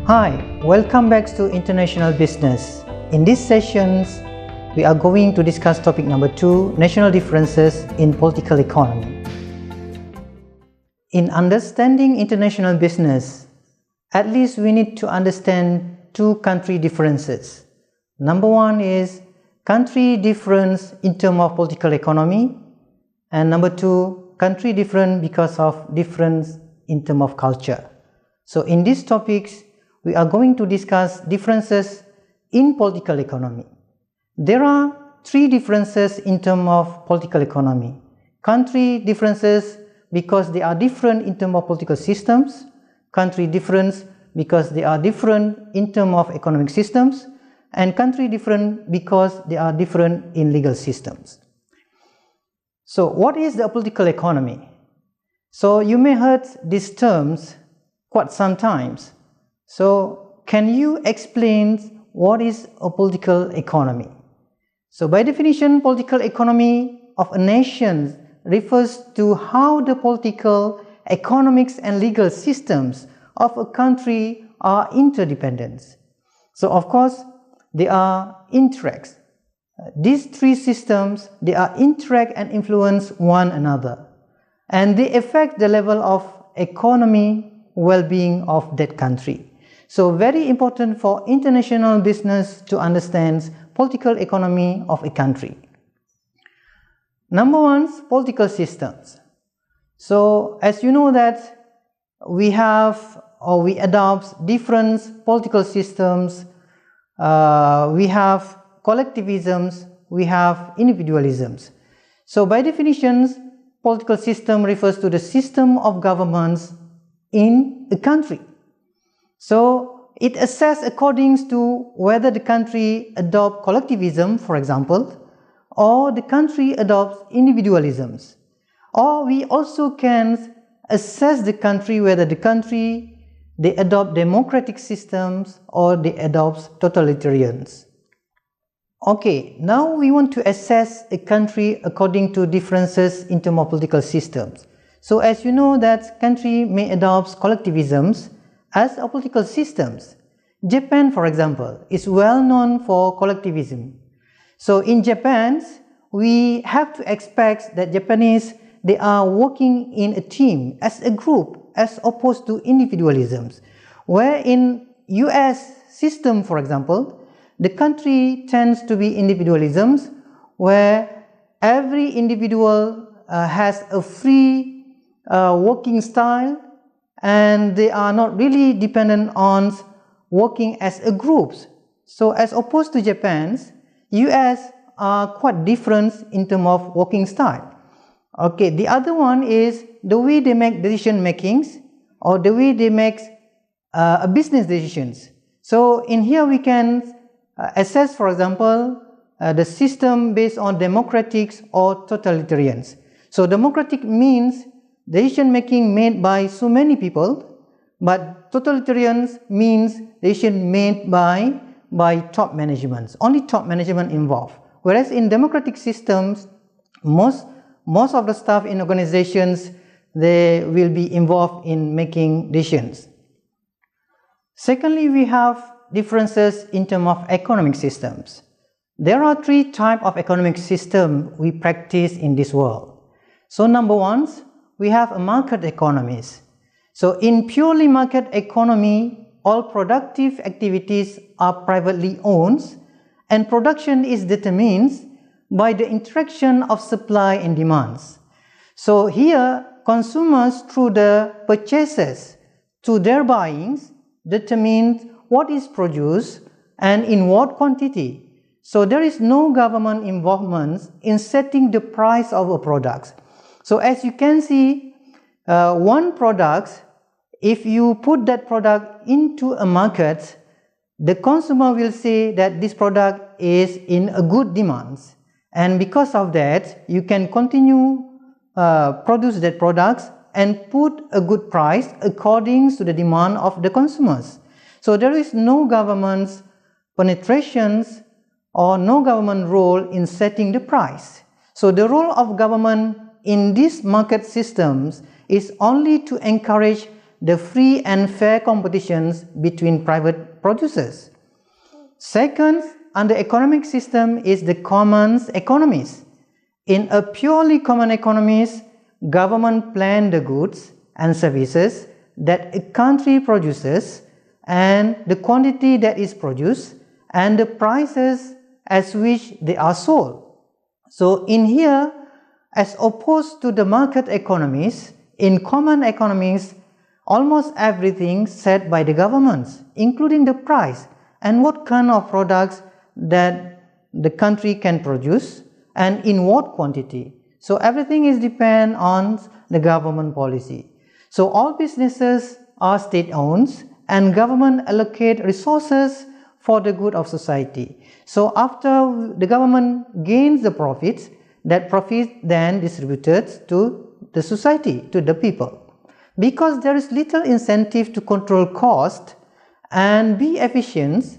Hi, welcome back to International Business. In these sessions, we are going to discuss topic number 2, national differences in political economy. In understanding international business, at least we need to understand two country differences. Number one is country difference in terms of political economy, and number two, country different because of difference in terms of culture. So in these topics, we are going to discuss differences in political economy. There are three differences in terms of political economy. Country differences because they are different in terms of political systems, country difference because they are different in terms of economic systems, and country different because they are different in legal systems. So what is the political economy? So you may heard these terms quite sometimes. So can you explain what is a political economy? So by definition, political economy of a nation refers to how the political, economics and legal systems of a country are interdependent. So of course, they are interacts. These three systems, they are interact and influence one another, and they affect the level of economy well-being of that country. So very important for international business to understand political economy of a country. Number one, political systems. So as you know that we have or we adopt different political systems. We have collectivisms, we have individualisms. So by definitions, political system refers to the system of governments in a country. So it assesses according to whether the country adopts collectivism, for example, or the country adopts individualisms. Or we also can assess the country whether the country they adopt democratic systems or they adopt totalitarians. Okay, now we want to assess a country according to differences in terms of political systems. So as you know that country may adopt collectivisms as a political systems. Japan, for example, is well known for collectivism. So in Japan, we have to expect that Japanese, they are working in a team, as a group, as opposed to individualisms. Where in US system, for example, the country tends to be individualisms, where every individual has a free working style, and they are not really dependent on working as a groups. So as opposed to Japan's, US are quite different in terms of working style. Okay, the other one is the way they make decision makings or the way they make business decisions. So in here we can assess, for example, the system based on democratics or totalitarians. So democratic means decision making made by so many people, but totalitarians means decision made by top management, only top management involved. Whereas in democratic systems, most of the staff in organizations, they will be involved in making decisions. Secondly, we have differences in terms of economic systems. There are three types of economic systems we practice in this world. So number one, we have a market economies. So in purely market economy, all productive activities are privately owned and production is determined by the interaction of supply and demands. So here, consumers through the purchases to their buyings determine what is produced and in what quantity. So there is no government involvement in setting the price of a product. So as you can see, one product, if you put that product into a market, the consumer will say that this product is in a good demand. And because of that, you can continue produce that product and put a good price according to the demand of the consumers. So there is no government's penetrations or no government role in setting the price. So the role of government in these market systems is only to encourage the free and fair competitions between private producers. Second, under economic system is the commons economies. In a purely common economies, government plan the goods and services that a country produces and the quantity that is produced and the prices at which they are sold. So in here, as opposed to the market economies, in common economies, almost everything set by the governments, including the price and what kind of products that the country can produce and in what quantity. So everything is depend on the government policy. So all businesses are state-owned and government allocate resources for the good of society. So after the government gains the profits, that profit then distributed to the society, to the people. Because there is little incentive to control cost and be efficient,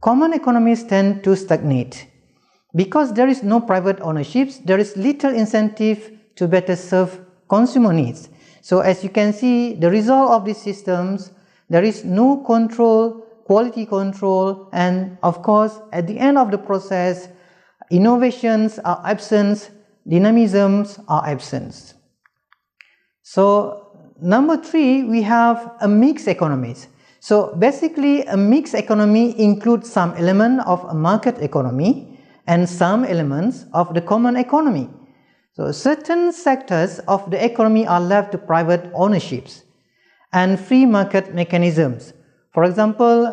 common economies tend to stagnate. Because there is no private ownership, there is little incentive to better serve consumer needs. So as you can see, the result of these systems, there is no control, quality control, and of course, at the end of the process, innovations are absent, dynamisms are absent. So number 3, we have a mixed economies. So basically, a mixed economy includes some element of a market economy and some elements of the common economy. So certain sectors of the economy are left to private ownerships and free market mechanisms. For example,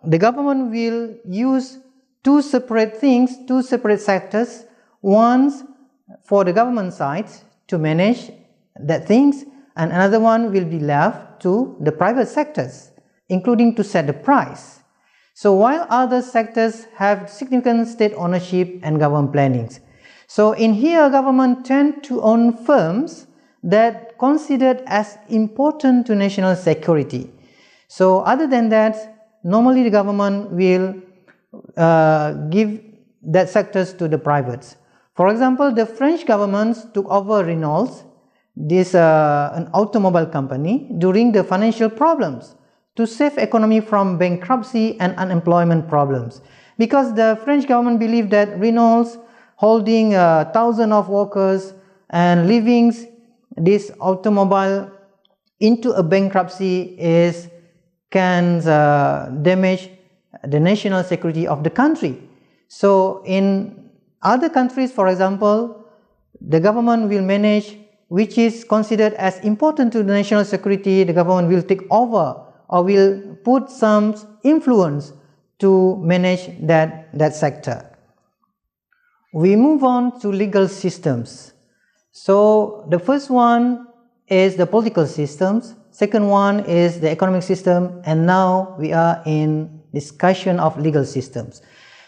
the government will use two separate things, two separate sectors, one for the government side to manage that things, and another one will be left to the private sectors, including to set the price. So while other sectors have significant state ownership and government plannings. So in here, government tend to own firms that considered as important to national security. So other than that, normally the government will give that sectors to the privates. For example, the French government took over Renault, this an automobile company, during the financial problems to save economy from bankruptcy and unemployment problems. Because the French government believed that Renault holding thousands of workers and leaving this automobile into a bankruptcy can damage the national security of the country. So in other countries, for example, the government will manage which is considered as important to the national security. The government will take over or will put some influence to manage that sector. We move on to legal systems. So the first one is the political systems, second one is the economic system, and now we are in discussion of legal systems.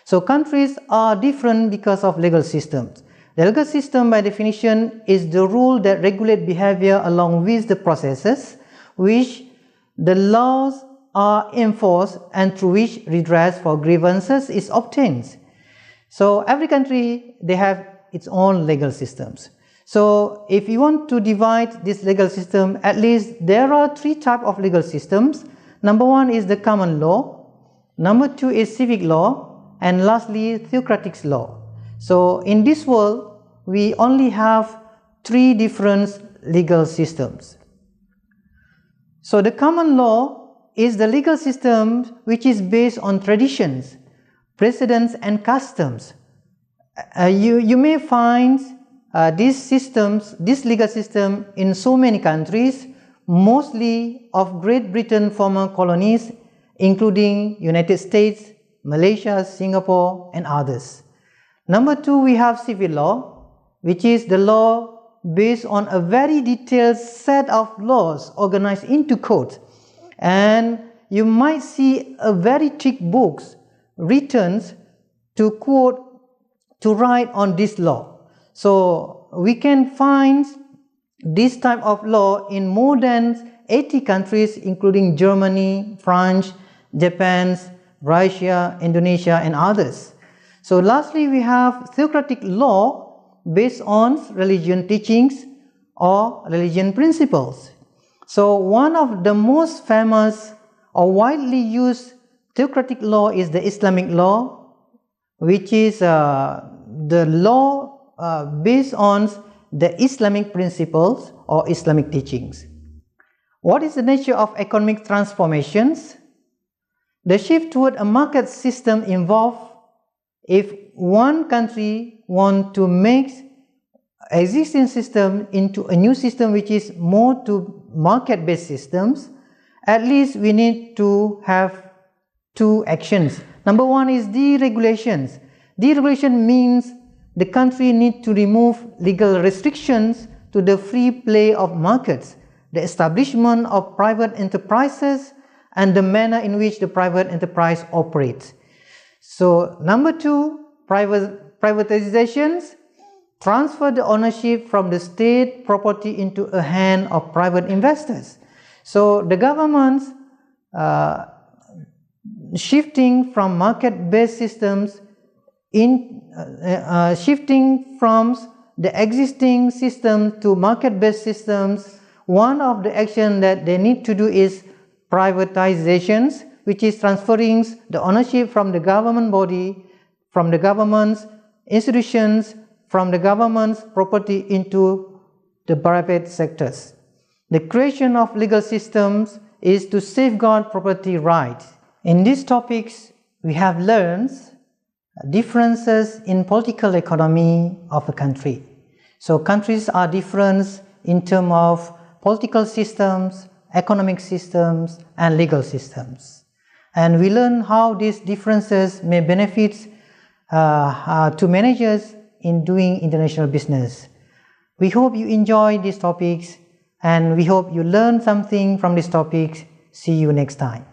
So countries are different because of legal systems. The legal system by definition is the rule that regulate behavior along with the processes which the laws are enforced and through which redress for grievances is obtained. So every country, they have its own legal systems. So if you want to divide this legal system, at least there are 3 types of legal systems. Number 1 is the common law, number 2 is civic law, and lastly theocratic law. So in this world, we only have 3 different legal systems. So the common law is the legal system which is based on traditions, precedents and customs. You may find this legal system in so many countries, mostly of Great Britain former colonies, including United States, Malaysia, Singapore and others. Number 2, we have civil law, which is the law based on a very detailed set of laws organized into codes. And you might see a very thick books written to quote, to write on this law. So we can find this type of law in more than 80 countries, including Germany, France, Japan, Russia, Indonesia and others. So lastly, we have theocratic law based on religion teachings or religion principles. So one of the most famous or widely used theocratic law is the Islamic law, which is the law based on the Islamic principles or Islamic teachings. What is the nature of economic transformations? The shift toward a market system involves if one country wants to make existing system into a new system which is more to market-based systems, at least we need to have two actions. Number one is deregulations. Deregulation means the country needs to remove legal restrictions to the free play of markets, the establishment of private enterprises, and the manner in which the private enterprise operates. So number two, privatizations transfer the ownership from the state property into a hand of private investors. So the governments shifting from market-based systems shifting from the existing system to market-based systems. One of the actions that they need to do is privatizations, which is transferring the ownership from the government body, from the government's institutions, from the government's property into the private sectors. The creation of legal systems is to safeguard property rights. In these topics, we have learned differences in political economy of a country. So countries are different in terms of political systems, economic systems, and legal systems. And we learn how these differences may benefit to managers in doing international business. We hope you enjoy these topics, and we hope you learn something from these topics. See you next time.